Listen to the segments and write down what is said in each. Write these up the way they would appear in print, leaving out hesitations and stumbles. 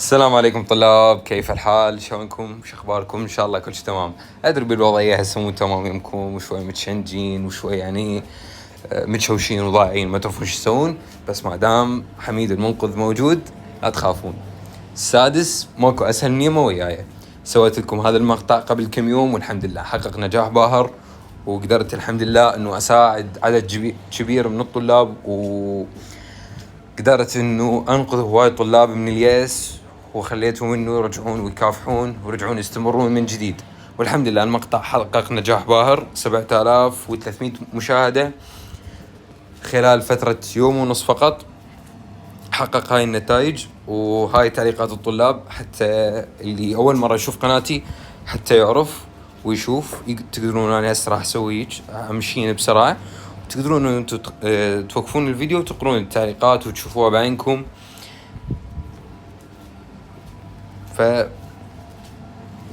السلام عليكم طلاب، كيف الحال؟ شلونكم؟ وش اخباركم؟ ان شاء الله كل شيء تمام. ادري بالوضعيه هسه مو تمام يمكم، وشوي متشنجين وشوي يعني متشوشين وضايعين ما تعرفون ايش تسوون، بس ما دام حميد المنقذ موجود لا تخافون. السادس ماكو اسهل من يمه وياي. سويت لكم هذا المقطع قبل كم يوم والحمد لله حقق نجاح باهر، وقدرت الحمد لله انه اساعد عدد كبير من الطلاب، وقدرت انه انقذ هواي طلاب من الياس، وخليتهم انه يرجعون ويكافحون ورجعون يستمرون من جديد. والحمد لله المقطع حقق نجاح باهر، 7300 مشاهدة خلال فترة يوم ونصف فقط. حقق هاي النتائج وهاي تعليقات الطلاب، حتى اللي اول مرة يشوف قناتي حتى يعرف ويشوف. تقدرون انا هسه راح اسوي امشيين بسرعة، تقدرون انتم توقفون الفيديو وتقرون التعليقات وتشوفوها بعينكم. ف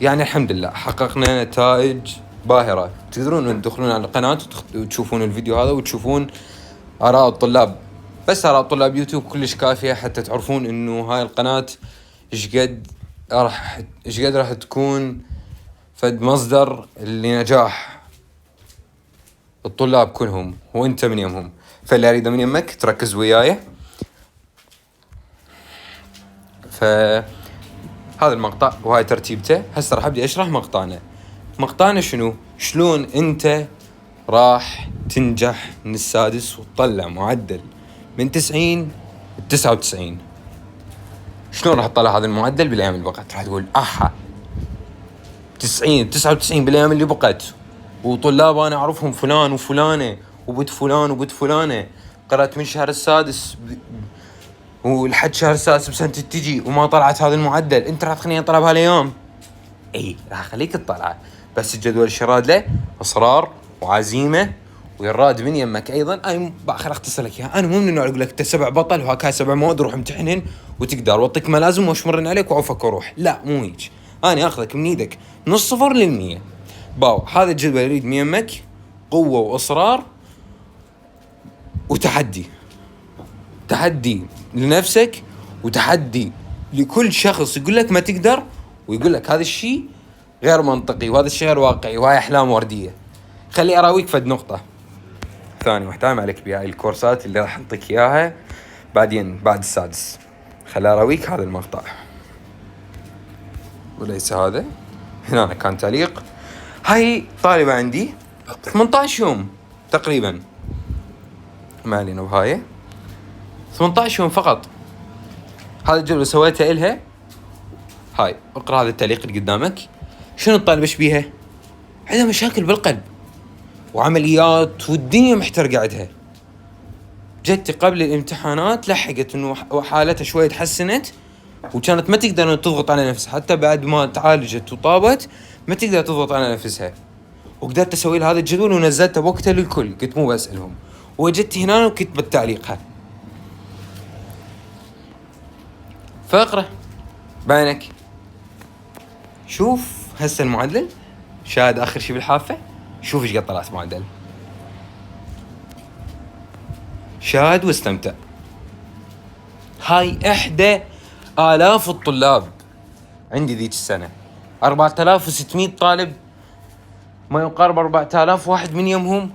يعني الحمد لله حققنا نتائج باهرة. تقدرون ان تدخلون على القناة وتشوفون الفيديو هذا وتشوفون آراء الطلاب، بس آراء طلاب يوتيوب كلش كافية حتى تعرفون انه هاي القناة ايش قد راح تكون فد مصدر لنجاح الطلاب كلهم، وانت من يمهم. فاللي اريده من يمك تركز وياي. هذا المقطع وهاي ترتيبته. هسه راح ابدي اشرح مقطعنا شنو، شلون انت راح تنجح من السادس وتطلع معدل من 90 ل 99. شلون راح تطلع هذا المعدل بالايام اللي بقت؟ راح تقول 90 99 بالايام اللي بقت، وطلاب انا اعرفهم فلان وفلانه وبنت فلان وبنت فلانه قرأت من شهر السادس ولحد شهر السادس بسنة تجي وما طلعت هذا المعدل. انت راح تخليني اطلع بهالايام؟ اي راح اخليك تطلع، بس الجدول الشراد له اصرار وعزيمه ويراد من يمك ايضا. انا باخر اختصر لك اياها. انا مو من النوع اقول لك انت 7 بطل وهاكاي 7 مواد روح امتحنهن وتقدر واعطيك ما لازم واشمرن عليك وعوفك واروح. لا مو هيك، انا اخذك من ايدك من الصفر لل100. باو هذا الجدول يريد من يمك قوه واصرار وتحدي، تحدي لنفسك وتحدي لكل شخص يقول لك ما تقدر ويقول لك هذا الشيء غير منطقي وهذا الشيء غير واقعي وهاي احلام ورديه. خلي اراويك فد نقطه ثاني واحده ما عليك بها، الكورسات اللي راح اعطيك اياها بعدين بعد السادس. خلي اراويك هذا المقطع وليس هذا. هنا كان تعليق. هاي طالبه عندي 18 يوم تقريبا، ما علينا بهاي 18 يوم فقط. هذا الجدول سويته إلها. هاي اقرأ هذا التعليق اللي قدامك. شنو الطالب ايش بيها؟ عندها مشاكل بالقلب وعمليات والدنيا محترقة عندها. جت قبل الامتحانات لحقت انه حالتها شوية تحسنت، وكانت ما تقدر ان تضغط على نفسها حتى بعد ما تعالجت وطابت، ما تقدر تضغط على نفسها. وقدرت اسوي لها هذا الجدول ونزلته بوقته للكل، قلت مو بسألهم. وجدت هنا وكتبت تعليقها. فاقرأ بعينك شوف هسه المعدل، شاهد اخر شي بالحافة. شوف ايش قد طلعت معدل، شاهد واستمتع. هاي 1000 الطلاب عندي ذيك السنة، 4600 طالب، ما يقارب 4000 واحد من يومهم،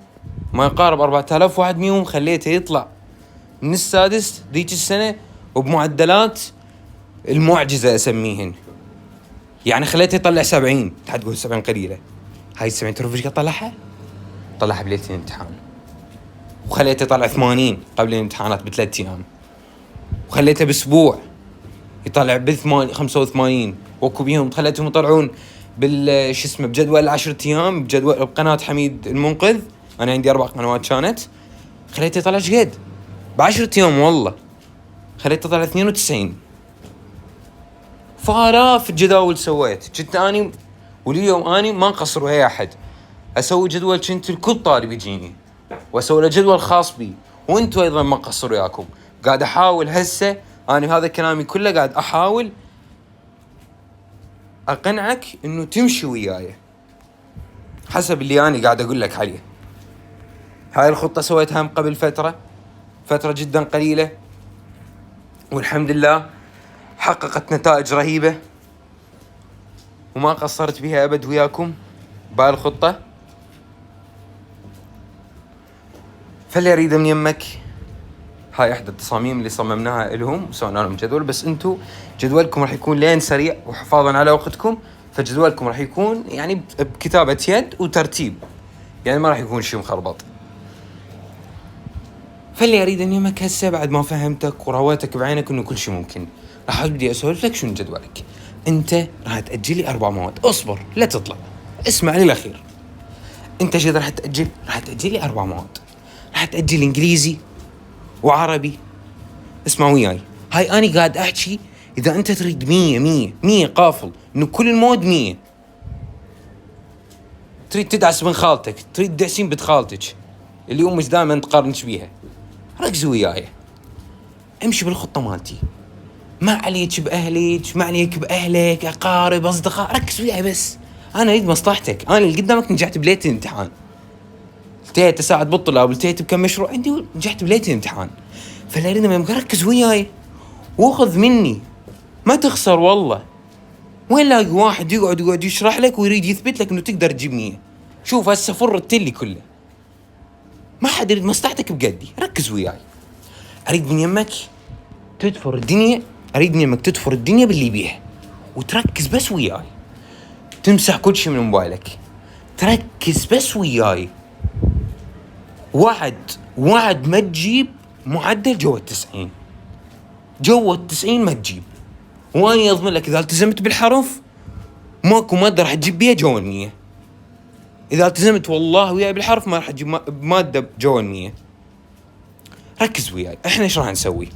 ما يقارب 4000 واحد من يومهم خليته يطلع من السادس ذيك السنة وبمعدلات المعجزة اسميهن. يعني خليته يطلع 70. تقول 70 قليلة، هاي 70 تعرف ايش قد طلعها؟ طلعها بليلة الامتحان. وخليته يطلع 80 قبل الامتحانات ب3 ايام. وخليته باسبوع يطلع ب85. وكو بيهم خليتهم يطلعون بجدول 10 ايام بجدول بقناة حميد المنقذ. انا عندي 4 قنوات كانت. خليته يطلع شقد ب10 ايام والله خليته يطلع 92. فالاف الجداول سويت. كنت اني واليوم اني ما نقصر ويا احد، اسوي جدول كنت الكل طالب يجيني واسوي له جدول خاص بي، وانتوا ايضا ما قصروا وياكم. قاعد احاول هسه انا هذا كلامي كله قاعد احاول اقنعك انه تمشي وياي حسب اللي انا قاعد اقول لك عليه. هاي الخطة سويتها قبل فترة جدا قليلة، والحمد لله حققت نتائج رهيبة وما قصرت بها أبد وياكم بهالخطة. فاللي يريد من يمك، هاي إحدى التصاميم اللي صممناها إلهم وسوينا لهم جدول. بس أنتوا جدولكم راح يكون لين سريع وحفاظا على وقتكم، فجدولكم راح يكون يعني بكتابة يد وترتيب، يعني ما راح يكون شيء مخربط. فاللي يريد أن يمك هسه بعد ما فهمتك ورويتك بعينك إنه كل شيء ممكن، راح أبدي أسولف لك شنو جدولك. أنت راح تأجلي 4 مواد، أصبر لا تطلع، اسمع لي الأخير. أنت شو راح تأجل؟ راح تأجلي 4 مواد، راح تأجل إنجليزي وعربي. اسمع وياي، هاي أنا قاعد أحكي إذا أنت تريد 100 قافل إنه كل المواد 100، تريد تدعس من خالتك، تريد تدعسين بنت خالتك اللي أمك دائما تقارنش بيها. ركز وياي، امشي بالخطة مالتي، ما عليك بأهلك، ما عليك بأهلك، أقارب، أصدقاء، ركز وياي بس. أنا أريد مصلحتك، أنا اللي قدامك نجحت بليلة الامتحان، التقيت أساعد بالطلاب، التقيت بكم مشروع عندي ونجحت بليلة الامتحان. فلا أريد ما ركز وياي وأخذ مني، ما تخسر والله. وين لاقي واحد يقعد يشرح لك ويريد يثبت لك إنه تقدر تجيب 100؟ شوف هسه فرت لي كله، ما حد يريد مصلحتك بقدي. ركز وياي، أريد من يمك تدفر الدنيا، أريد من يمك تدفر الدنيا باللي بيها وتركز بس وياي، تمسح كل شيء من موبايلك، تركز بس وياي. وعد ما تجيب معدل جوا 90، جوا 90 ما تجيب، وأنا أضمن لك إذا التزمت بالحرف ماكو مادة راح تجيب بيها جوا 100. إذا التزمت والله وياي بالحرف ما راح تجيب مادة جوا 100. ركز وياي، إحنا إيش راح نسوي؟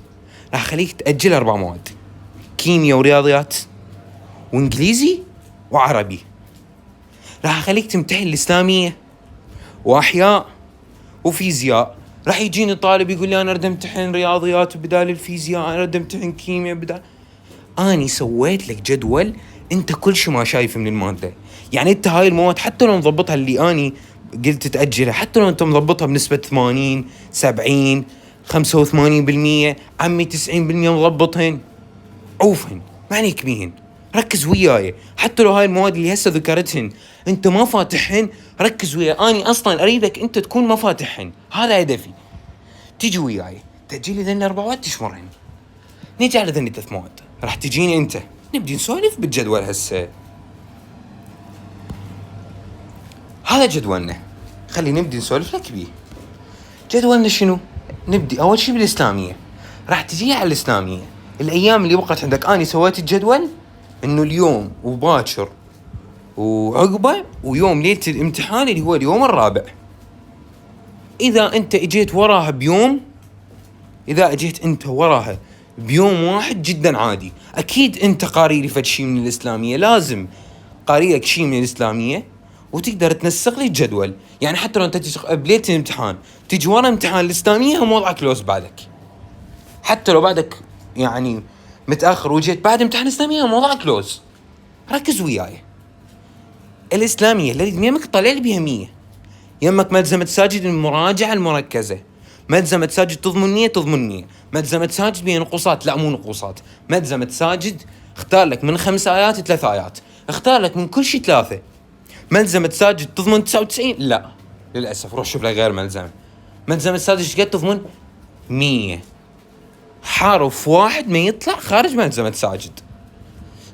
راح خليك تأجل 4 مواد، كيمياء ورياضيات وإنجليزي وعربي. راح أخليك تمتحن الإسلامية وأحياء وفيزياء. راح يجيني طالب يقول لي أنا أريد أمتحن رياضيات بدال الفيزياء، أنا أريد أمتحن كيمياء بدال. أنا سويت لك جدول أنت كل شيء ما شايف من المادة. يعني أنت هاي المواد حتى لو مضبطها اللي أنا قلت تأجلها، حتى لو أنت مضبطها بنسبة 80 70 85%، عمي 90% مضبطهن، عوفهن ما عليك بيهن. ركز وياي، حتى لو هاي المواد اللي هسه ذكرتهن انت ما فاتحهن، ركز وياي. اني اصلا اريدك انت تكون ما فاتحهن، هذا هدفي. تيجي وياي تأجيلي ذن 4 مواد تشمرهن، نيجي على ذن 3 مواد راح تجيني انت، نبدي نسولف بالجدول. هسه هذا جدولنا، خلي نبدي نسولف لك بيه. جدولنا شنو؟ نبدي اول شيء بالاسلاميه. راح تجي على الاسلاميه الايام اللي بقت عندك. اني سويت الجدول انه اليوم وباكر وعقبه ويوم ليله الامتحان اللي هو اليوم الرابع. اذا انت اجيت وراها بيوم، اذا اجيت انت وراها بيوم واحد جدا عادي. اكيد انت قاري لي فد شيء من الاسلاميه، لازم قاري لك شيء من الاسلاميه وتقدر تنسق لي الجدول. يعني حتى لو انت بليله الامتحان تيجي ورا امتحان الاسلاميه هم وضعك لوز بعدك، حتى لو بعدك يعني متاخر وجيت بعد امتحان الاسلاميه هم وضعك لوز. ركز وياي، الاسلاميه اللي يمك طلع لي بها 100. يمك ملزمه تساجد المراجعه المركزه، ملزمه تساجد تضمن 100 تضمن 100، ملزمه تساجد بها نقوصات لا مو نقوصات، ملزمه تساجد اختار لك من 5 آيات 3 آيات، اختار لك من كل شيء 3. ملزمه تساجد تضمن 99 لا للاسف روح شوف لك غير ملزمه. ملزمه تساجد ايش قد تضمن 100، حرف واحد ما يطلع خارج ملزمه تساجد.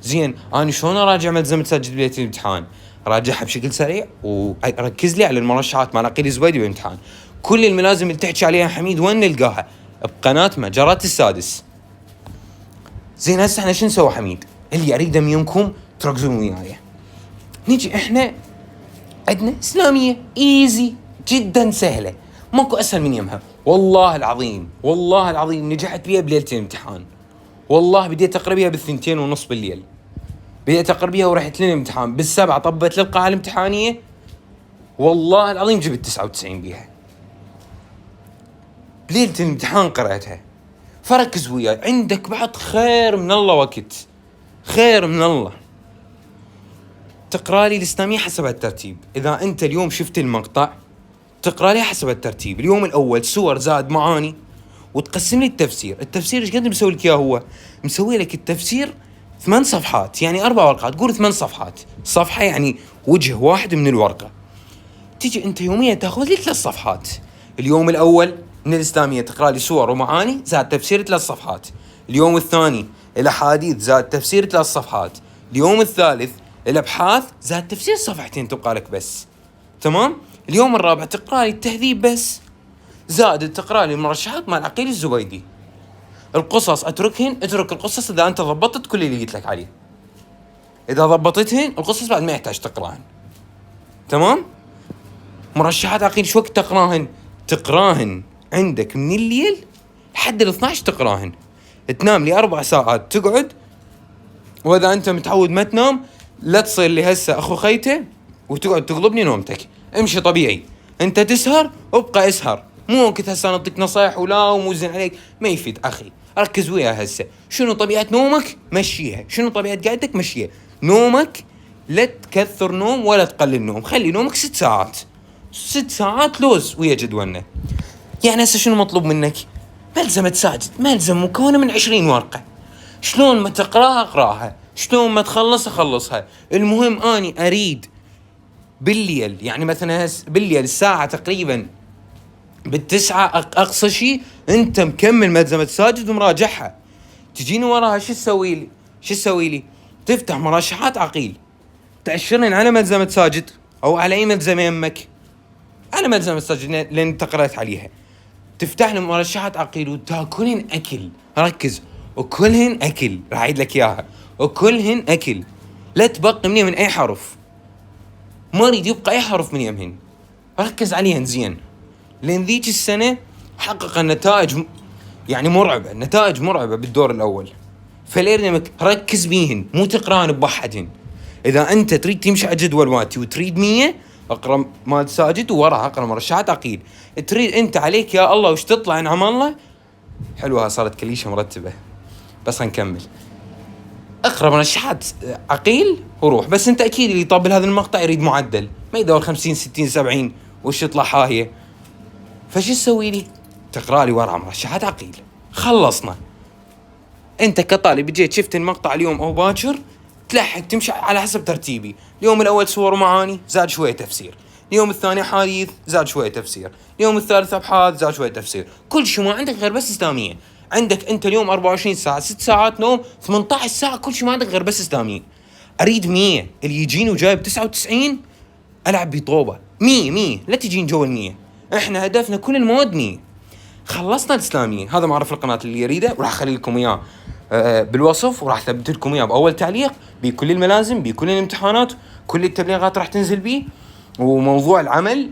زين انا شلون اراجع ملزمه تساجد بليله الامتحان؟ راجعها بشكل سريع وركز لي على المرشحات مع عقيل الزبيدي بالامتحان. كل الملازم اللي تحكي عليها حميد وين نلقاها؟ بقناه مجرات السادس. زين هسه احنا شو نسوي حميد؟ اللي اريده منكم تركزون وياي. نيجي احنا عندنا اسلاميه ايزي جدا سهله، ماكو اسهل من يمها. والله العظيم نجحت بيها بليله الامتحان. والله بديت اقرا بيها ب2:30 بالليل، بديت اقرا بيها ورحت للامتحان بال7 طبت للقاعه الامتحانيه. والله العظيم جبت 99 بيها بليله الامتحان قرأتها. فركز وياي، عندك بعد خير من الله وقت، خير من الله تقرأ لي الإسلامية حسب الترتيب. إذا أنت اليوم شفت المقطع تقرأ لي حسب الترتيب. اليوم الأول سور زاد معاني، وتقسم لي التفسير. التفسير إيش قد بسوي لك إياه؟ هو مسوي لك التفسير 8 صفحات، يعني 4 ورقات، قول 8 صفحات، صفحة يعني وجه واحد من الورقة. تيجي أنت يوميا تأخذ لي 3 صفحات. اليوم الأول من الإسلامية تقرأ لي سور ومعاني زائد تفسير 3 صفحات. اليوم الثاني الأحاديث زائد تفسير 3 صفحات. اليوم الثالث الأبحاث زائد تفسير صفحتين تبقى لك بس. تمام. اليوم الرابع تقرأ لي التهذيب بس، زائد تقرأ لي المرشحات مع العقيل الزبيدي. القصص اترك القصص إذا أنت ضبطت كل اللي قلت لك عليه. إذا ضبطتهن القصص بعد ما يحتاج تقرأهن. تمام. مرشحات عقيل شو وقت تقراهن عندك من الليل لحد 12 تقراهن. تنام لي 4 ساعات تقعد، وإذا أنت متعود ما تنام لا تصير لي هسه أخو خيته وتقعد تقلبني نومتك. امشي طبيعي، أنت تسهر ابقى اسهر، مو وقت هسه نعطيك نصايح ولا وموزن عليك، ما يفيد أخي. ركز وياها هسه، شنو طبيعة نومك مشيها، شنو طبيعة قعدتك مشيها. نومك لا تكثر نوم ولا تقلل نوم، خلي نومك 6 ساعات. 6 ساعات لوز ويا جدولنا. يعني هسه شنو مطلوب منك؟ ملزمة ساجد، ملزم مكونة من 20 ورقة. شلون ما تقراها اقراها، شلون ما تخلص اخلصها. المهم اني اريد بالليل، يعني مثلا بالليل الساعة تقريبا 9 اقصى شيء انت مكمل ملزمة ساجد ومراجعها. تجيني وراها شو تسوي لي؟ تفتح مرشحات عقيل، تأشرين على ملزمة ساجد او على اي ملزمة يمك، على ملزمة ساجد لان انت قرأت عليها. تفتح لي مرشحات عقيل وتاكلهن اكل. ركز، وكلهن اكل، راح اعيد لك اياها، وكلهن اكل. لا تبقي من اي حرف، ما اريد يبقى اي حرف من يمهن. ركز عليهن زين، لان ذيك السنه حقق النتائج يعني مرعبه، نتائج مرعبه بالدور الاول. فليرنمك ركز بيهن، مو تقران بوحدهن. اذا انت تريد تمشي على جدول واتي وتريد 100 اقرا مال ساجد ووراها اقرا مرشحات عقيل. تريد انت عليك يا الله وش تطلع نعم الله حلوها، صارت كليشه مرتبه. بس نكمل، اقرا مرشحات عقيل وروح. بس انت اكيد اللي يطبل هذا المقطع يريد معدل، ما يدور 50 60 70 وش يطلع حاهيه. فش تسوي لي؟ تقرا لي ورا مرشحات عقيل. خلصنا. انت كطالب جيت شفت المقطع اليوم او باكر تلحق تمشي على حسب ترتيبي. اليوم الاول سور ومعاني زاد شويه تفسير، اليوم الثاني حديث زاد شويه تفسير، اليوم الثالث ابحاث زاد شويه تفسير. كل شيء ما عندك غير بس اسلاميه. عندك انت اليوم 24 ساعه، 6 ساعات نوم، 18 ساعه كل شيء ما عندك غير بس اسلاميه. اريد 100 اللي يجيني وجايب 99 العب بطوبه. 100 لا تجين جو 100. احنا هدفنا كل المواد 100. خلصنا الاسلاميه. هذا معرف القناه اللي يريده وراح اخلي لكم اياه بالوصف، وراح اثبت لكم اياه باول تعليق بكل الملازم بكل الامتحانات كل التبليغات راح تنزل بيه. وموضوع العمل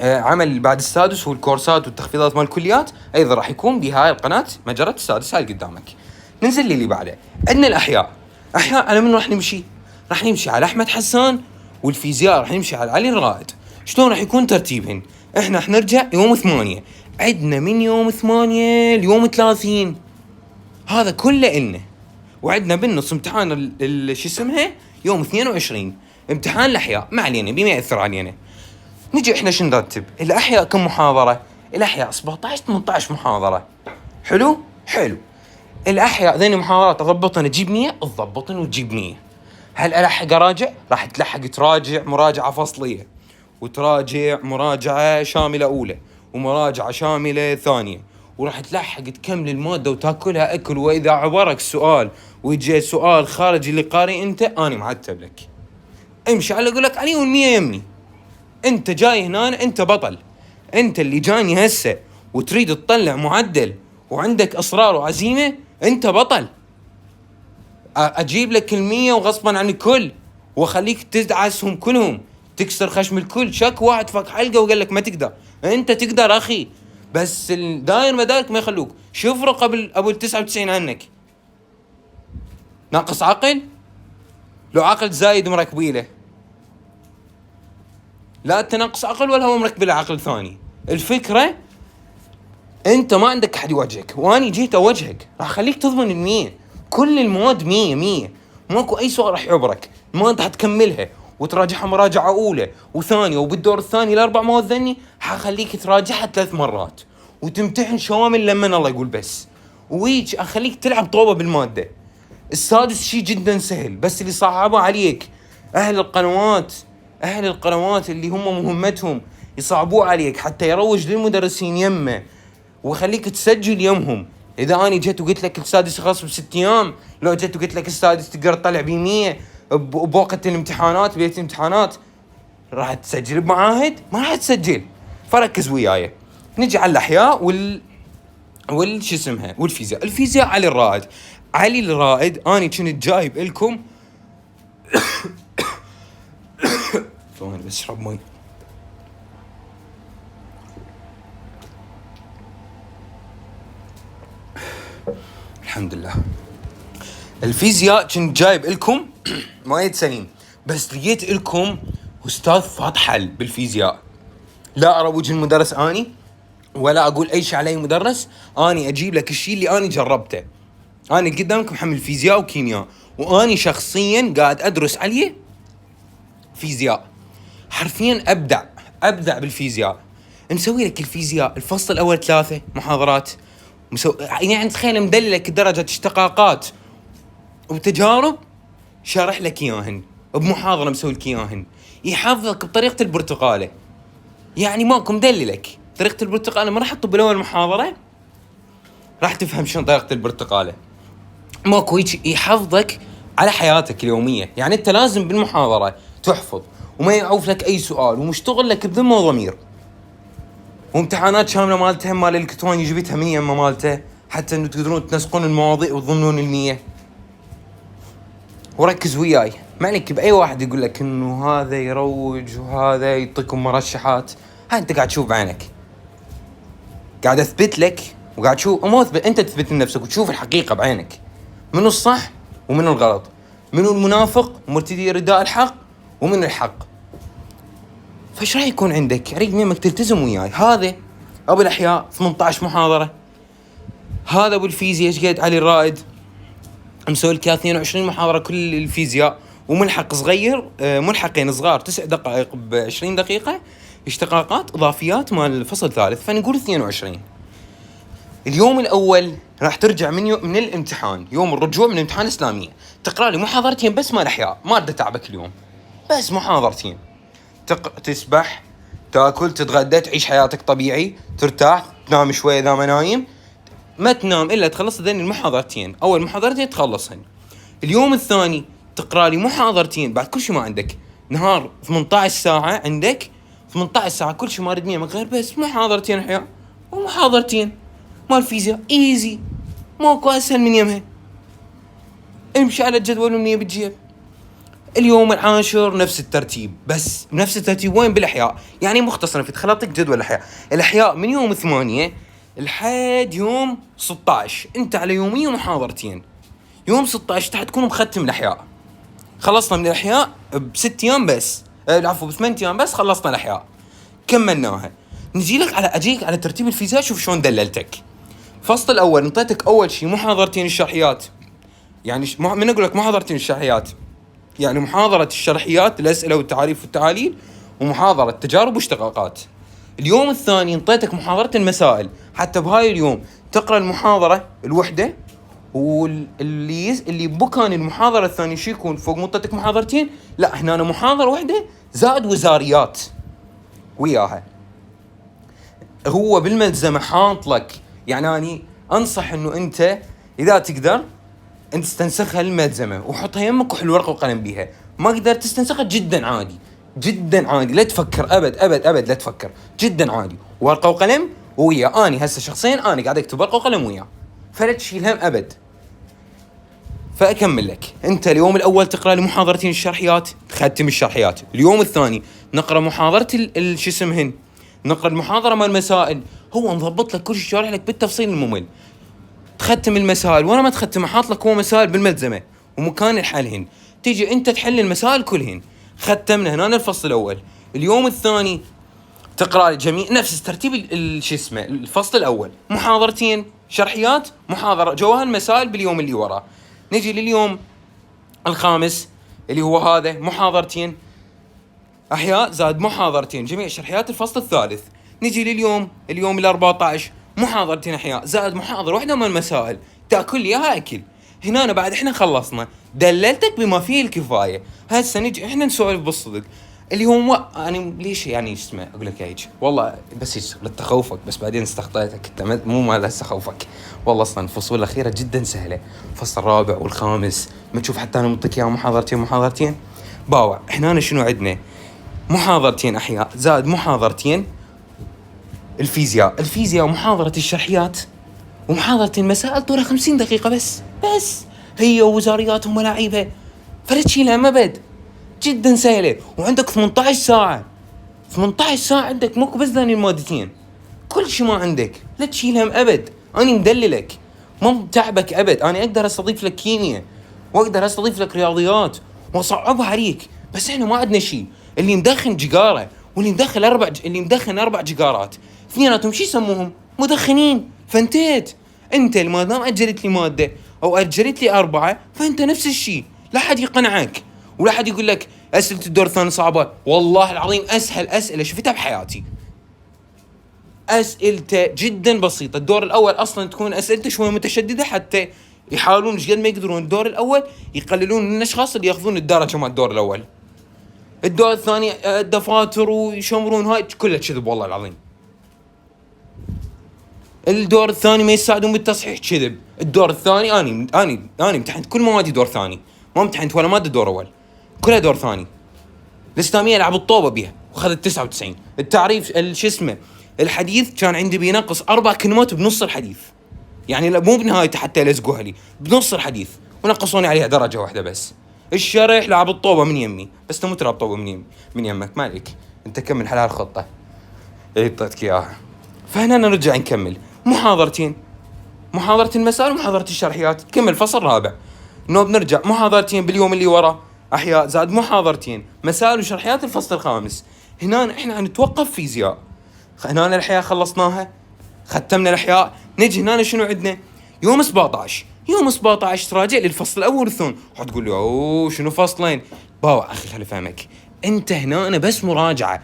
عمل بعد السادس والكورسات والتخفيضات مال الكليات ايضا راح يكون بهاي القناه مجرة السادس هاي قدامك. ننزل اللي بعده. عندنا الاحياء على من راح نمشي؟ راح نمشي على احمد حسان، والفيزياء راح نمشي على علي الرائد. شلون راح يكون ترتيبهن؟ احنا حنرجع يوم 8، عندنا من يوم 8 ليوم 30 هذا كله إلنا. وعندنا بالنص امتحان شو اسمها يوم 22 امتحان الأحياء. ما علينا بما يأثر علينا. نجي احنا شو نرتب؟ الأحياء كم محاضرة؟ الأحياء 17 18 محاضرة. حلو. الأحياء ذين محاضرات أضبطن تجيب 100 تضبطن وتجيب 100. هل ألحق أراجع؟ راح تلحق تراجع مراجعة فصلية، وتراجع مراجعة شاملة أولى، ومراجعة شاملة ثانية، وراح تلحق تكمل المادة وتاكلها أكل. وإذا عبرك سؤال ويجي سؤال خارج اللي قاري أنت، أنا معتب لك. امشي على قولك علي والمية يمني. أنت جاي هنا أنت بطل. أنت اللي جاني هسه وتريد تطلع معدل وعندك إصرار وعزيمة، أنت بطل. أجيب لك 100 وغصبا عن الكل وخليك تدعسهم كلهم، تكسر خشم الكل. شك واحد فك حلقة وقال لك ما تقدر. أنت تقدر أخي، بس الداير مدارك ما يخلوك. شفره قبل أبو 99 عنك. ناقص عقل؟ لو عقل زايد مركبيله. لا أنت ناقص عقل ولا هو مركب له عقل ثاني. الفكرة أنت ما عندك أحد يواجهك، وأنا جيت أواجهك. راح خليك تضمن 100. كل المواد 100. ماكو أي سؤال راح يعبرك. المواد حتكملها وتراجعها مراجعة أولى وثانية، وبالدور الثاني ل4 مواد ذني حخليك تراجعها 3 مرات وتمتحن شوامل لما الله يقول بس. ويج اخليك تلعب طوبه بالماده. السادس شيء جدا سهل، بس اللي صعبه عليك اهل القنوات اللي هم مهمتهم يصعبوه عليك حتى يروج للمدرسين يمه ويخليك تسجل يمهم. اذا اني جيت وقلت لك السادس يخلص ب6 ايام، لو جيت وقلت لك السادس تقدر تطلع ب100 بوقت الامتحانات، بيت الامتحانات، راح تسجل بمعاهد؟ ما راح تسجل. فركز وياي. نجي على الاحياء شو اسمها والفيزياء. الفيزياء علي الرائد اني كنت جايب لكم ثواني بس اشرب مي. الحمد لله. الفيزياء كنت جايب لكم وايد سليم، بس لقيت لكم استاذ فاطحل بالفيزياء. لا اروج المدرس اني ولا اقول اي شيء على اي مدرس، اني اجيب لك الشيء اللي اني جربته. اني قدامكم محمل فيزياء وكيمياء، واني شخصيا قاعد ادرس عليه فيزياء. حرفيا ابدع بالفيزياء. مسوي لك الفيزياء الفصل الاول 3 محاضرات، يعني تخيل مدللك درجة اشتقاقات وتجارب، شارح لك اياهن بمحاضرة، مسوي لك اياهن، يحفظك بطريقة البرتقالة. يعني ماكو مدللك طريقة البرتقالة، ما راح احطه بالاول محاضرة راح تفهم شلون طريقة البرتقالة. ماكو يحفظك على حياتك اليومية. يعني انت لازم بالمحاضرة تحفظ وما يعوف لك اي سؤال، ومشتغل لك بذمة وضمير، وامتحانات شاملة مالته مال الالكتروني جبتها من يمه مالته، حتى انه تقدرون تنسقون المواضيع وتضمنون 100. وركز وياي، ما عليك باي واحد يقول لك انه هذا يروج وهذا يعطيكم مرشحات. ها انت قاعد تشوف بعينك، قاعد اثبت لك وقاعد تشوف، مو اثبت، انت تثبت لنفسك وتشوف الحقيقة بعينك، منو الصح ومنو الغلط، منو المنافق ومرتدي رداء الحق ومنو الحق. فايش راح يكون عندك؟ اريد منك تلتزم وياي. هذا ابو الاحياء 18 محاضرة، هذا ابو الفيزياء ايش قد علي الرائد مسوي لك 22 محاضرة كل الفيزياء، وملحق صغير، ملحقين صغار 9 دقائق ب20 دقيقة اشتقاقات اضافيات مال الفصل الثالث، فنقول 22. اليوم الاول راح ترجع من الامتحان، يوم الرجوع من الامتحان الاسلامية، تقرأ لي محاضرتين بس مال احياء، ما اريد اتعبك اليوم، بس محاضرتين. تسبح، تاكل، تتغدى، تعيش حياتك طبيعي، ترتاح، تنام شويه اذا ما نايم، ما تنام الا تخلص ذين المحاضرتين. اول محاضرتين تخلصهن. اليوم الثاني تقرا لي محاضرتين بعد كل شيء ما عندك، نهار 18 ساعه عندك، 18 ساعه كل شيء ما اريد منك غير بس محاضرتين احياء ومحاضرتين مال فيزياء. ايزي، ماكو اسهل من يمها. امشي على الجدول والنية بتجيب. اليوم العاشر نفس الترتيب، بس نفس الترتيب وين؟ بالاحياء. يعني مختصرا في خلطك جدول الاحياء من يوم 8 لحد يوم 16، انت على يومين ومحاضرتين. يوم 16 تحت تكون مختم الاحياء. خلصنا من الاحياء ب6 ايام بس، العفو ب8 ايام بس خلصنا الاحياء، كملناها. اجيك على ترتيب الفيزياء. شوف شلون دللتك. فصل الاول انطيتك اول شيء محاضرتين الشرحيات، يعني من اقول لك محاضرتين الشرحيات، يعني محاضرة الشرحيات الأسئلة والتعاريف والتعاليل، ومحاضرة تجارب واشتقاقات. اليوم الثاني انطيتك محاضرة المسائل، حتى بهاي اليوم تقرأ المحاضرة الوحدة، واللي بكان المحاضرة الثانية شو يكون فوق منطتك محاضرتين، لا هنا محاضرة واحدة زائد وزاريات وياها. هو بالملزمة حاط لك، يعني أنا أنصح إنه أنت إذا تقدر انت تستنسخها الملزمة وحطها يمك وحل ورقة وقلم بيها. ما قدرت تستنسخها جدا عادي، جدا عادي، لا تفكر ابد لا تفكر، جدا عادي، ورقة وقلم وياه. اني هسه شخصيا انا قاعد اكتب ورقة وقلم وياه، فلا تشيل هم ابد. فاكمل لك. انت اليوم الاول تقرا لي محاضرتين الشرحيات، تختم الشرحيات. اليوم الثاني نقرا محاضرة شو اسمهن، نقرا المحاضرة مال المسائل. هو مضبط لك كل شيء، شارح لك بالتفصيل الممل. تختم المسائل، وانا ما تختمها، حاط لك هو مسائل بالملزمه ومكان الحلهن، تيجي انت تحل المسائل كلهن. ختمنا هنا الفصل الاول. اليوم الثاني تقرا جميع نفس ترتيب شو اسمه الفصل الاول، محاضرتين شرحيات، محاضره جواها المسائل باليوم اللي وراه. نجي لليوم الخامس اللي هو هذا محاضرتين احياء زاد محاضرتين جميع شرحيات الفصل الثالث. نجي لليوم ال14 محاضرتين احياء زائد محاضره واحده من المسائل تاكل لي اياها اكل. هنا أنا بعد احنا خلصنا دللتك بما فيه الكفايه. هسه نجي احنا نسولف بالصدق اللي هو يعني ليش يعني اسمه اقول لك ايش والله بس للتخوفك بس بعدين استخطيتك انت مو مال هسه خوفك. والله اصلا الفصول الاخيره جدا سهله، الفصل الرابع والخامس ما تشوف حتى انا منطيك اياها محاضرتين باوع. احنا أنا شنو عندنا؟ محاضرتين احياء زائد محاضرتين الفيزياء ومحاضره الشرحيات ومحاضره المسائل طولها 50 دقيقه بس هي ووزاريات وملاعيبها فلا تشيلها مبد جدا سهله. وعندك 18 ساعه عندك مو بس ذاني المادتين كل شيء ما عندك لا تشيلهم ابد. انا مدللك ما متعبك ابد. انا اقدر استضيف لك كيمياء واقدر استضيف لك رياضيات واصعبها عليك بس احنا ما عندنا شيء. اللي مدخن جيجاره واللي مدخن اللي مدخن 4 جيجارات اثنيناتهم شو يسموهم؟ مدخنين. فانتهت. انت ما دام اجلت لي ماده او اجلت لي 4 فانت نفس الشيء. لا حد يقنعك ولا حد يقول لك اسئله الدور الثاني صعبه. والله العظيم اسهل اسئله شفتها بحياتي، اسئلته جدا بسيطه. الدور الاول اصلا تكون اسئلته شويه متشدده حتى يحاولون ايش قد ما يقدرون الدور الاول يقللون من الاشخاص اللي ياخذون الدرجه مال الدور الاول. الدور الثاني دفاتر ويشمرون هاي كلها كذب والله العظيم. الدور الثاني ما يساعدون بالتصحيح كذب. الدور الثاني اني امتحنت كل موادي دور ثاني، ما امتحنت ولا ماده دور اول، كلها دور ثاني. الاسلاميه لعب الطوبه بيها واخذت 99. التعريف شو اسمه الحديث كان عندي بينقص 4 كلمات بنص الحديث، يعني مو بنهايته حتى يلزقوها لي بنص الحديث ونقصوني عليها درجه واحده بس. الشرح لعب الطوبه من يمي بس تموت تلعب طوبه من يمك مالك انت كمل حلال الخطه اللي اعطيتك اياها. فهنا نرجع نكمل محاضره المسائل ومحاضره الشرحيات. كمل فصل رابع نوب نرجع محاضرتين باليوم اللي ورا احياء زائد محاضرتين مسائل وشرحيات الفصل الخامس. هنا احنا نتوقف فيزياء. هنا الاحياء خلصناها ختمنا الاحياء. نجي هنا شنو عندنا؟ يوم 17 تراجع للفصل الاول والثاني. حتقول لي اوه شنو فصلين؟ باوع اخي خلي افهمك انت هنا أنا بس مراجعه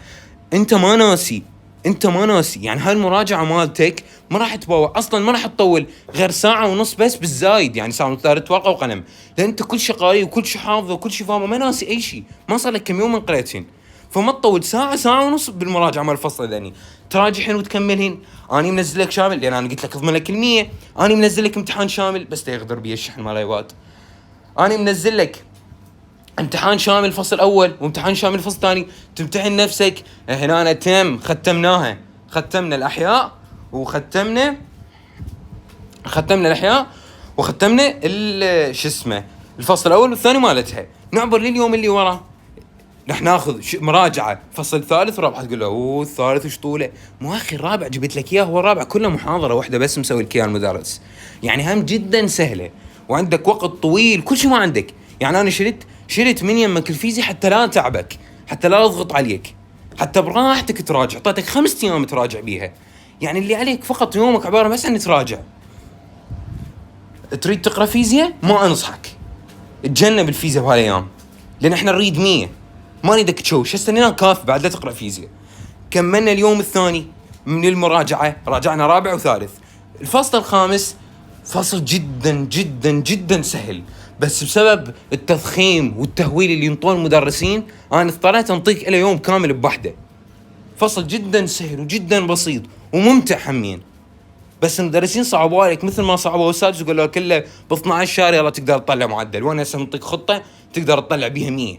انت ما ناسي يعني هاي المراجعه مالتك ما راح تباوع اصلا ما راح تطول غير ساعه ونص بس بالزايد، يعني ساعه ونص ورقه وقلم لان انت كل شيء قاري وكل شيء حافظ وكل شيء فاهم ما ناسي اي شيء. ما صار لك كم يوم من قريتين فما تطول ساعه ونص بالمراجعه مال الفصل الثاني. تراجعين وتكملين. اني منزل لك شامل لان انا قلت لك اضمن لك المية. اني منزل لك امتحان شامل بس تقدر بيه الشحن مال ايواد. اني منزل لك امتحان شامل الفصل الاول وامتحان شامل الفصل الثاني تمتحن نفسك. هنا أنا ختمنا الاحياء وختمنا الاحياء وختمنا شو اسمه الفصل الاول والثاني مالتها. نعبر لليوم اللي ورا رح ناخذ مراجعه فصل الثالث ورابع. تقول له اوه الثالث وش طوله؟ مو اخي الرابع جبت لك اياه هو الرابع كله محاضره واحده بس مسوي لك اياها المدرس، يعني هم جدا سهله وعندك وقت طويل كل شيء ما عندك. يعني انا شلت من يمك الفيزياء حتى لا تعبك حتى لا اضغط عليك حتى براحتك تراجع. اعطيتك 5 ايام تراجع بيها، يعني اللي عليك فقط يومك عباره بس عن تراجع. تريد تقرا فيزياء ما انصحك تجنب الفيزياء بهالايام لان احنا نريد 100 ما نريدك تشوش. هسه لنا كاف بعد لا تقرا فيزياء. كملنا اليوم الثاني من المراجعه راجعنا رابع وثالث. الفصل الخامس فصل جدا جدا جدا سهل بس بسبب التضخيم والتهويل اللي ينطون المدرسين انا اضطريت انطيك الى يوم كامل بوحده. فصل جدا سهل وجدا بسيط وممتع همين بس المدرسين صعبوا عليك مثل ما صعبوا السادس وقالوا كله ب 12 شهر يلا تقدر تطلع معدل. وانا هسه نعطيك خطه تقدر تطلع بيها 100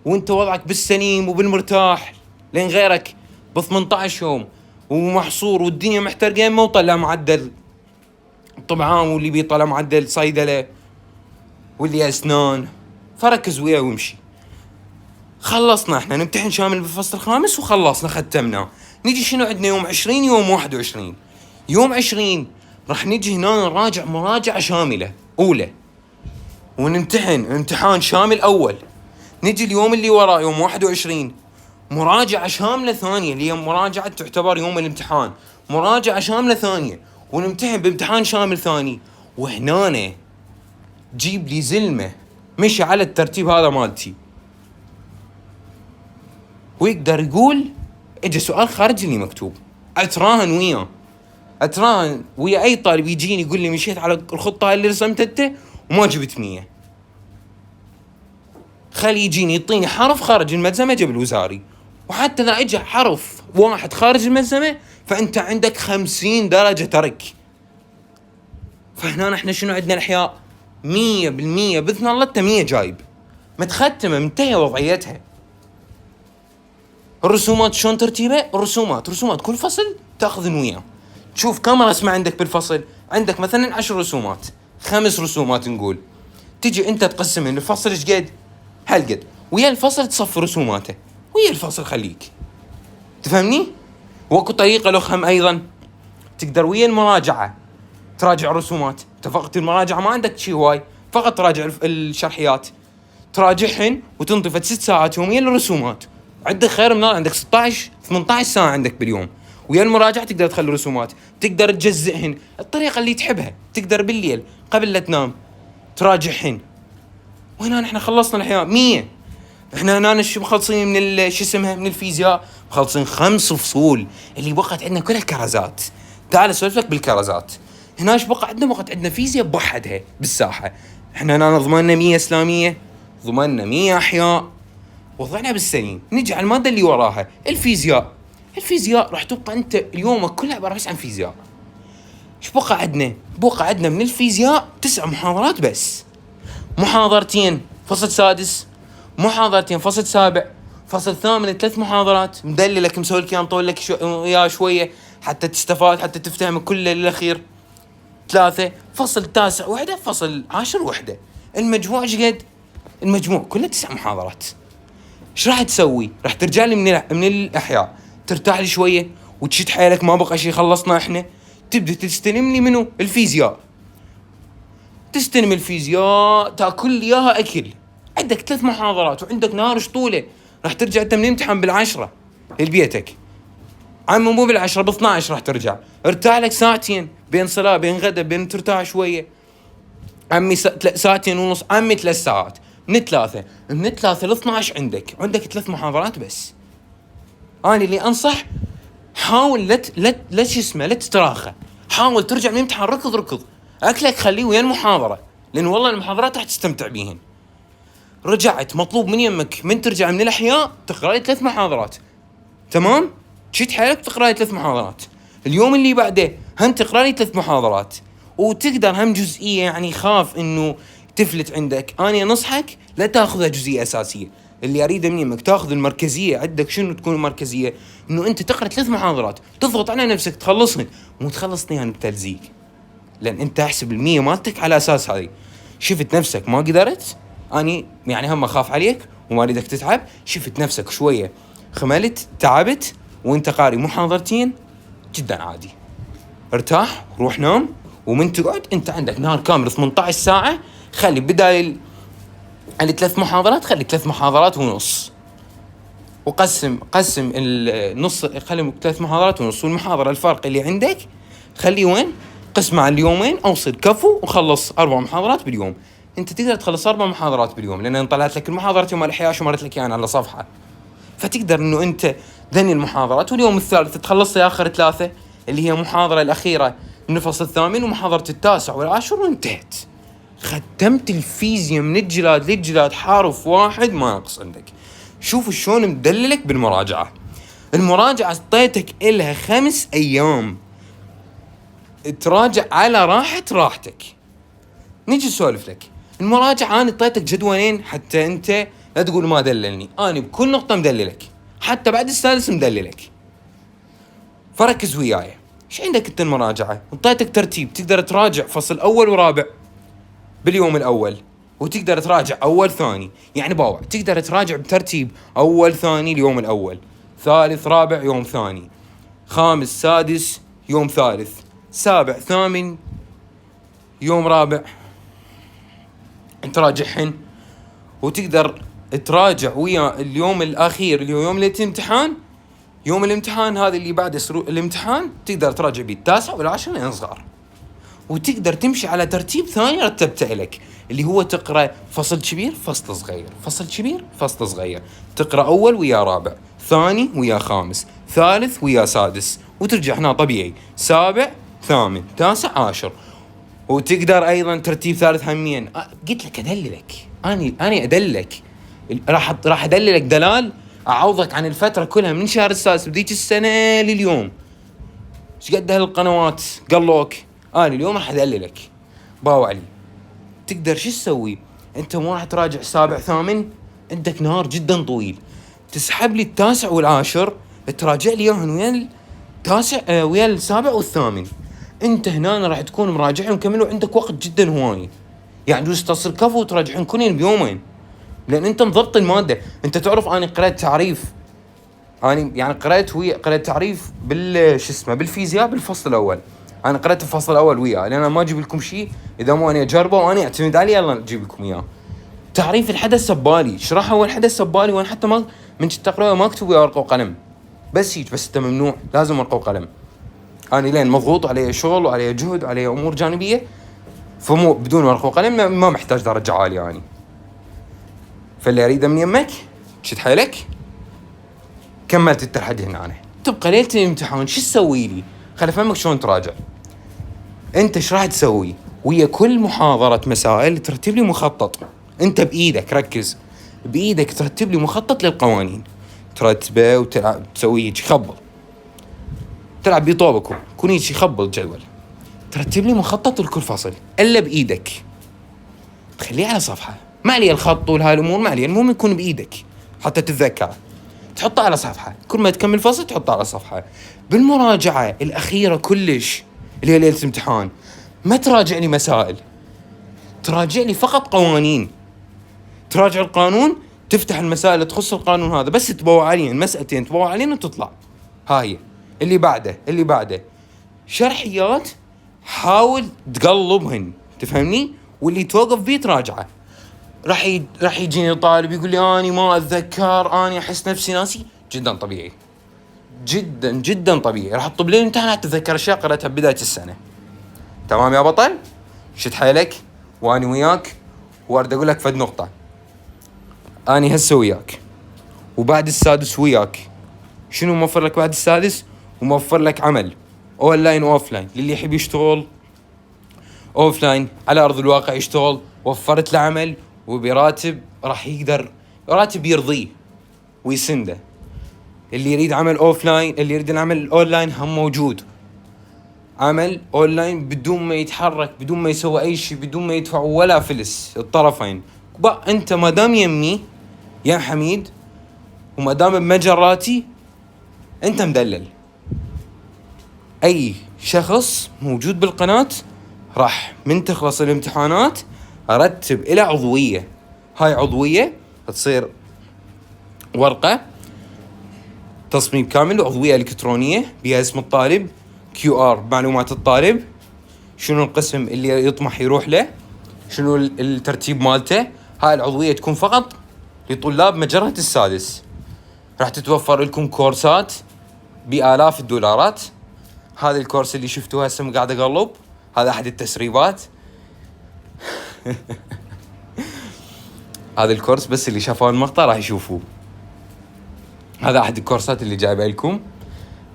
وانت وضعك بالسليم وبالمرتاح لين غيرك ب 18 يوم ومحصور والدنيا محترقه ما وطلع معدل طبعا واللي بيطلع معدل صيدله واللي اسنان. فركز وياه وامشي. خلصنا احنا نمتحن شامل بالفصل الخامس وخلصنا ختمنا. نيجي شنو عندنا يوم 20 يوم 21. يوم 20 راح نيجي هنا نراجع مراجعه شامله اولى ونمتحن امتحان شامل اول. نيجي اليوم اللي وراه يوم 21 مراجعه شامله ثانيه اللي هي مراجعه تعتبر يوم الامتحان مراجعه شامله ثانيه ونمتحن بامتحان شامل ثاني. وهنا جيب لي زلمه مشي على الترتيب هذا مالتي ويقدر يقول اجى سؤال خارج اللي مكتوب اتراهن ويا اي طالب يجيني يقول لي مشيت على الخطه اللي رسمتها انت وما جبت 100. خلي يجيني يعطيني حرف خارج الملزمه جبل وزاري، وحتى اذا اجى حرف واحد خارج الملزمه فانت عندك 50 درجه ترك. فهنا احنا شنو عندنا؟ الاحياء 100% باذن الله انت 100 جايب متختمه منتهيه وضعيتها. الرسومات شلون ترتيبه؟ رسومات كل فصل تاخذ وياه. تشوف كم رسمه عندك بالفصل، عندك مثلا 10 رسومات، 5 رسومات نقول، تجي انت تقسمهم الفصل ايش قد؟ هالقد، ويا الفصل تصفي رسوماته ويا الفصل خليك. تفهمني؟ واكو طريقه لخم ايضا، تقدر ويا المراجعه تراجع الرسومات. اتفقت المراجعه ما عندك شيء هواي، فقط تراجع الشرحيات، تراجعهن وتنطي 6 ساعات يوميا للرسومات. عندك خير من عندك 16 18 ساعه عندك باليوم، ويا المراجعه تقدر تخلي الرسومات، تقدر تجزئهن الطريقه اللي تحبها. تقدر بالليل قبل لا تنام تراجعهن. وهنا نحن خلصنا الاحياء 100. احنا هنا مخلصين من شو اسمها، من الفيزياء مخلصين 5 فصول اللي بقت عندنا كلها كرزات. تعال اسولف لك بالكرزات. هنا ايش بقى عندنا؟ بقت عندنا فيزياء بوحدها بالساحه. احنا هنا ضمننا 100 اسلاميه، ضمننا 100 احياء، وضعنا بالسليم. نجي على الماده اللي وراها الفيزياء راح تبقى انت يومك كله عباره بس عن فيزياء. ايش بقى عندنا؟ بقى عندنا من الفيزياء 9 محاضرات بس، محاضرتين فصل سادس، محاضرتين فصل سابع، فصل ثامن 3 محاضرات مدللك مسوي لك مطول لك شويه حتى تستفاد، حتى تفتهم كله للاخير. 3 فصل تاسع وحده، فصل 10 وحده. المجموع ايش قد؟ المجموع كله 9 محاضرات. ايش راح تسوي؟ راح ترجع لي من الاحياء، ترتاح لي شويه وتشد حيلك، ما بقى شيء خلصنا احنا. تبدا تستلم لي منو؟ الفيزياء. تستلم الفيزياء تاكل لي اياها اكل. عندك 3 محاضرات وعندك نهار شطوله. راح ترجع انت من الامتحان بالعشرة لبيتك، مو بالعشرة، ب12 راح ترجع. ارتاح لك ساعتين بين صلاة بين غدا بين ترتاح شويه. عمي ساعتين ونص، عمي 3 ساعات. من 3 ل 12 عندك 3 محاضرات بس. انا اللي انصح حاول لا شو اسمه، لا تتراخى. حاول ترجع من الامتحان ركض اكلك خليه ويا المحاضره، لان والله المحاضرات راح تستمتع بيهن. رجعت مطلوب من يمك من ترجع من الاحياء تقرا لي 3 محاضرات، تمام؟ تشد حيلك تقرا لي 3 محاضرات. اليوم اللي بعده هم تقرا لي 3 محاضرات، وتقدر هم جزئيه، يعني خاف انه تفلت عندك. انا انصحك لا تاخذها جزئيه اساسيه، اللي اريده من يمك تاخذ المركزيه. عندك شنو تكون المركزيه؟ انه انت تقرا 3 محاضرات تضغط على نفسك تخلصهن، مو تخلصني يعني بتلزيق، لان انت احسب ال100 مالتك على اساس هذه. شفت نفسك ما قدرت، اني يعني هم اخاف عليك وما اريدك تتعب. شفت نفسك شويه خملت تعبت وانت قاري محاضرتين، جدا عادي. ارتاح روح نام، ومن تقعد انت عندك نهار كامل 18 ساعه. خلي بدال ال3 محاضرات خلي 3 محاضرات ونص، وقسم النص، خلي 3 محاضرات ونص، والمحاضره الفرق اللي عندك خليه وين؟ قسمه على اليومين، اوصل كفو وخلص 4 محاضرات باليوم. انت تقدر تخلص 4 محاضرات باليوم، لان انا طلعت لك المحاضرات يوم الاحياء ومرت لك يعني على صفحه. فتقدر انه انت ذني المحاضرات، واليوم الثالث تخلص يا اخر 3 اللي هي المحاضره الاخيره من الفصل الثامن ومحاضره التاسع والعاشر، وانتهت. ختمت الفيزياء من الجلاد للجلاد، حرف واحد ما ينقص عندك. شوف شلون مدللك بالمراجعه. المراجعه اعطيتك إلها 5 أيام تراجع على راحتك. نيجي نسولف لك المراجعه. انا اعطيتك جدولين حتى انت لا تقول ما دللني، انا بكل نقطه مدللك، حتى بعد السادس مدللك. فركز وياي. ايش عندك انت المراجعه؟ اعطيتك ترتيب، تقدر تراجع فصل اول ورابع باليوم الاول، وتقدر تراجع اول ثاني، يعني باوع تقدر تراجع بترتيب اول ثاني اليوم الاول، ثالث رابع يوم ثاني، خامس سادس يوم ثالث، سابع ثامن يوم رابع تراجعهن. وتقدر تراجع ويا اليوم الاخير اللي هو يوم الامتحان. يوم الامتحان هذا اللي بعد الامتحان تقدر تراجع بيه 9 و10 لين صغار. وتقدر تمشي على ترتيب ثاني رتبته لك، اللي هو تقرأ فصل كبير فصل صغير، فصل كبير فصل صغير. تقرأ أول ويا رابع، ثاني ويا خامس، ثالث ويا سادس، وترجع هنا طبيعي سابع ثامن تاسع عاشر. وتقدر ايضا ترتيب ثالث همين. قلت لك ادللك، اني ادللك، راح ادللك دلال اعوضك عن الفتره كلها من شهر السادس بديك السنه لليوم. ايش قد هالقنوات قالوك؟ انا اليوم راح ادللك باو علي. تقدر شو تسوي؟ انت مو راح تراجع سابع ثامن، عندك نهار جدا طويل، تسحب لي التاسع والعاشر تراجع لي اياهن ويا التاسع ويا السابع والثامن. انت هنا راح تكون مراجعهم كامل وعندك وقت جدا هواي، يعني دوس تصل كفو وتراجعهم كلين بيومين، لان انت مضبط الماده. انت تعرف اني قرأت تعريف، اني يعني قرأت تعريف بالفيزياء بالفصل الاول. انا قرأت الفصل الاول وياه، لان انا ما اجيب لكم شيء اذا مو اني اجربه وانا اعتمد عليه يلا اجيب لكم اياه. تعريف الحدث سبالي، شرحه هو الحدث سبالي، وانا حتى ما من تقرأه ما اكتب ويا ورقه وقلم، بس هيك. بس انت ممنوع لازم ورقه وقلم. انا لين مضغوط علي شغل وعلي جهد وعلي امور جانبيه، فمو بدون ورقه وقلم ما محتاج درجه عاليه يعني. فاللي اريده من يمك شد حيلك، كملت انت لحد هنا. انا تبقى ليله الامتحان شو تسوي لي؟ خلي افهمك شلون تراجع. انت ايش راح تسوي ويا كل محاضره مسائل؟ ترتب لي مخطط. انت بايدك، ركز، بايدك ترتب لي مخطط للقوانين، ترتبه وتلعب تسوي هيك خبل، تلعب بطوبكم كون هيك خبل الجدول. ترتب لي مخطط لكل فصل الا بايدك، تخليه على صفحه، ما عليه الخط وهاي الامور، ما عليه، المهم يكون بايدك حتى تتذكر. تحطه على صفحه، كل ما تكمل فصل تحطه على صفحه. بالمراجعه الاخيره كلش اللي هي ليله الامتحان ما تراجع لي مسائل، تراجع لي فقط قوانين. تراجع القانون، تفتح المسائل اللي تخص القانون هذا، بس تبوع عليهم مسألتين تبوع عليهم وتطلع. هاي اللي بعده شرحيات، حاول تقلبهن، تفهمني؟ واللي توقف بيه تراجعه. راح يجيني طالب يقول لي اني ما اتذكر، اني احس نفسي ناسي. جدا طبيعي، جدا جدا طبيعي. راح تطب لي امتحان تتذكر اشياء قرأتها بداية السنة. تمام يا بطل؟ شد حيلك واني وياك. وارد اقول لك فد نقطة، اني هسه وياك وبعد السادس وياك. شنو موفر لك بعد السادس؟ وموفر لك عمل اونلاين واوفلاين للي يحب يشتغل اوفلاين على ارض الواقع يشتغل. وفرت له عمل وبراتب راح يقدر راتب يرضيه ويسنده. اللي يريد عمل اوفلاين، اللي يريد العمل اونلاين هم موجود، عمل اونلاين بدون ما يتحرك، بدون ما يسوي اي شيء، بدون ما يدفع ولا فلس الطرفين. انت ما دام يمي يا حميد وما دام بمجراتي انت مدلل. اي شخص موجود بالقناة راح من تخلص الامتحانات ارتب الى عضوية. هاي عضوية تصير ورقة تصميم كامل وعضوية الكترونية بها اسم الطالب، QR معلومات الطالب، شنو القسم اللي يطمح يروح له، شنو الترتيب مالته. هاي العضوية تكون فقط لطلاب مجرة السادس. راح تتوفر لكم كورسات بآلاف الدولارات. هذا الكورس اللي شفتوه هسه قاعد اقلب، هذا احد التسريبات. هذا الكورس بس اللي شافوا المقطع راح يشوفوه. هذا احد الكورسات اللي جايبه لكم،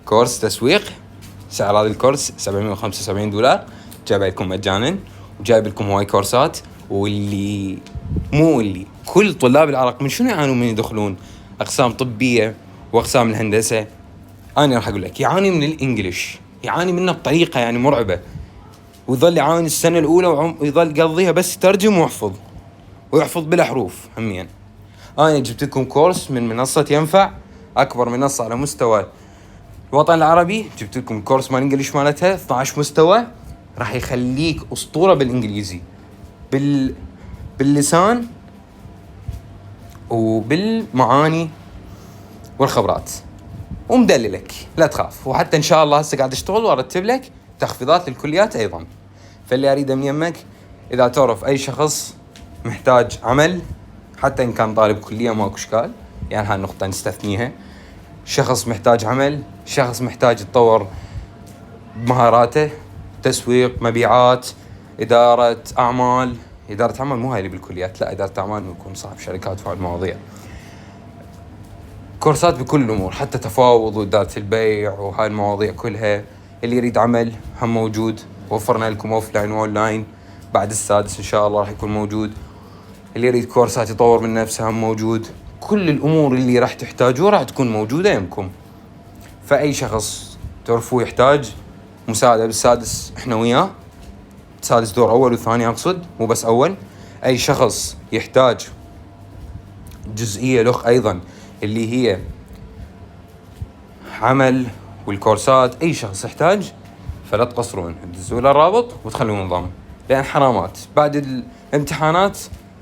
كورس تسويق. سعر هذا الكورس $775، جايبه لكم مجانا، وجايب لكم هواي كورسات. واللي مو اللي كل طلاب العراق من شنو يعانون من يدخلون اقسام طبيه واقسام الهندسه؟ انا راح اقول لك يعاني من الانجليش، يعاني منه بطريقه يعني مرعبه، ويظل يعاني السنه الاولى ويظل يقضيها بس يترجم ويحفظ بلا حروف همين. انا جبت لكم كورس من منصه ينفع، اكبر منصه على مستوى الوطن العربي. جبت لكم كورس مال الانجليش مالتها 12 مستوى، راح يخليك اسطوره بالانجليزي، باللسان وبالمعاني والخبرات، ومدللك لا تخاف. وحتى ان شاء الله هسه قاعد اشتغل وارتب لك تخفيضات للكليات ايضا. فاللي اريده من يمك، اذا تعرف اي شخص محتاج عمل، حتى ان كان طالب كليه ماكو اشكال، يعني هاي النقطه نستثنيها. شخص محتاج عمل، شخص محتاج يتطور بمهاراته، تسويق، مبيعات، اداره اعمال مو هاي اللي بالكليات، لا اداره اعمال يكون صاحب شركات وهاي المواضيع. كورسات بكل الأمور، حتى تفاوض وإدارة البيع وهاي المواضيع كلها. اللي يريد عمل هم موجود، وفرنا لكم أوفلاين وأونلاين. بعد السادس إن شاء الله راح يكون موجود. اللي يريد كورسات يطور من نفسه هم موجود. كل الأمور اللي راح تحتاجوها راح تكون موجودة يمكم. فأي شخص تعرفوه يحتاج مساعدة بالسادس إحنا وياه، سادس دور أول وثاني أقصد، مو بس أول. أي شخص يحتاج جزئية له أيضا اللي هي عمل والكورسات، أي شخص يحتاج فلا تقصرون، تدزوا له الرابط وتخلون نظام، لأن حرامات بعد الامتحانات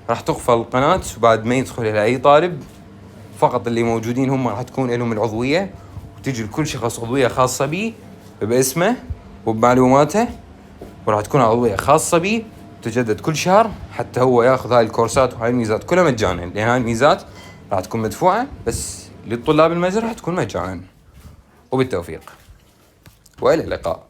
راح تقفل القناة، وبعد ما يدخل إلى أي طالب فقط اللي موجودين هم راح تكون لهم العضوية، وتجي لكل شخص عضوية خاصة به باسمه وبمعلوماته، وراح تكون عضوية خاصة به تجدد كل شهر، حتى هو ياخذ هاي الكورسات وهاي الميزات كلها مجانا، لأن هاي الميزات راح تكون مدفوعة بس للطلاب المجر راح تكون مجانا. وبالتوفيق وإلى اللقاء.